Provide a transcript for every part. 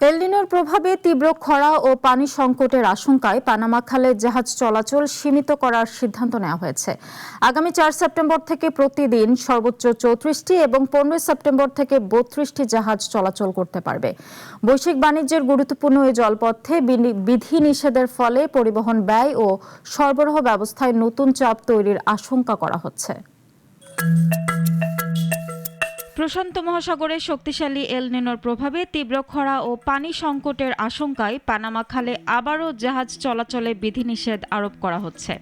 এল নিনোর প্রভাবে তীব্র খরা ও পানি সংকটের আশঙ্কায় পানামা খালে জাহাজ চলাচল সীমিত করার সিদ্ধান্ত নেওয়া হয়েছে। আগামী ৪ সেপ্টেম্বর থেকে প্রতিদিন সর্বোচ্চ ৩৪টি এবং ১৫ সেপ্টেম্বর থেকে ৩২টি জাহাজ চলাচল করতে পারবে। বৈশ্বিক বাণিজ্যের গুরুত্বপূর্ণ এই জলপথে বিধিনিষেধের ফলে পরিবহন ব্যয় ও সরবরাহ ব্যবস্থায় নতুন চাপ তৈরির আশঙ্কা করা হচ্ছে। প্রশান্ত মহাসাগরে শক্তিশালী এল নিনোর প্রভাবে তীব্র খরা ও পানি সংকটের আশঙ্কায় পানামা খালে আবারও জাহাজ চলাচলে বিধিনিষেধ আরোপ করা হচ্ছে।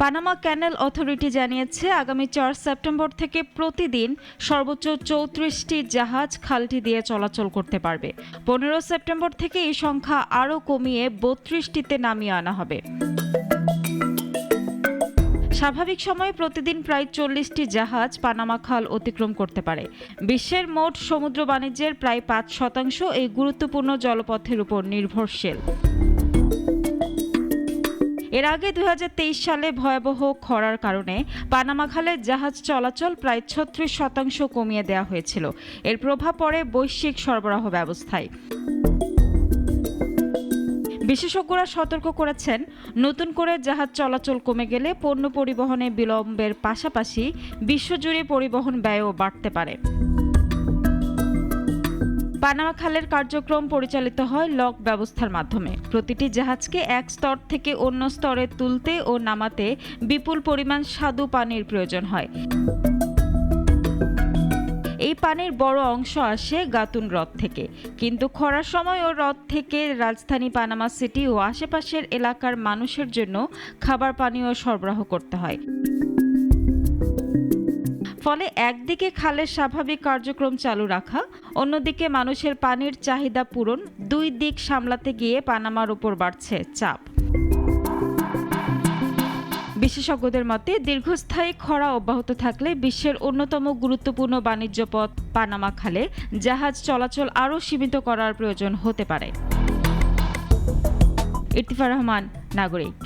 পানামা ক্যানেল অথরিটি জানিয়েছে, আগামী ৪ সেপ্টেম্বর থেকে প্রতিদিন সর্বোচ্চ ৩৪টি জাহাজ খালটি দিয়ে চলাচল করতে পারবে। ১৫ সেপ্টেম্বর থেকে এই সংখ্যা আরও কমিয়ে ৩২টিতে নামিয়ে আনা হবে। স্বাভাবিক সময়ে প্রতিদিন প্রায় ৪০টি জাহাজ পানামা খাল অতিক্রম করতে পারে। বিশ্বের মোট সমুদ্র বাণিজ্যের প্রায় ৫% এই গুরুত্বপূর্ণ জলপথের উপর নির্ভরশীল। এর আগে ২০২৩ সালে ভয়াবহ খরার কারণে পানামা খালে জাহাজ চলাচল প্রায় ৩৬% কমিয়ে দেওয়া হয়েছিল। এর প্রভাব পড়ে বৈশ্বিক সরবরাহ ব্যবস্থায়। বিশেষজ্ঞরা সতর্ক করেছেন, নতুন করে জাহাজ চলাচল কমে গেলে পণ্য পরিবহনে বিলম্বের পাশাপাশি বিশ্বজুড়ে পরিবহন ব্যয়ও বাড়তে পারে। পানামা খালের কার্যক্রম পরিচালিত হয় লক ব্যবস্থার মাধ্যমে। প্রতিটি জাহাজকে এক স্তর থেকে অন্য স্তরে তুলতে ও নামাতে বিপুল পরিমাণ স্বাদু পানির প্রয়োজন হয়। এই পানির বড় অংশ আসে গাতুন হ্রদ থেকে, কিন্তু খরার সময় ও হ্রদ থেকে রাজধানী পানামা সিটি ও আশেপাশের এলাকার মানুষের জন্য খাবার পানীয় সরবরাহ করতে হয়। ফলে একদিকে খালের স্বাভাবিক কার্যক্রম চালু রাখা, অন্যদিকে মানুষের পানির চাহিদা পূরণ, দুই দিক সামলাতে গিয়ে পানামার উপর বাড়ছে চাপ। বিশেষজ্ঞদের মতে, দীর্ঘস্থায়ী খরা অব্যাহত থাকলে বিশ্বের অন্যতম গুরুত্বপূর্ণ বাণিজ্য পথ পানামা খালে জাহাজ চলাচল আরও সীমিত করার প্রয়োজন হতে পারে। ইরতিফা রহমান, নাগরিক।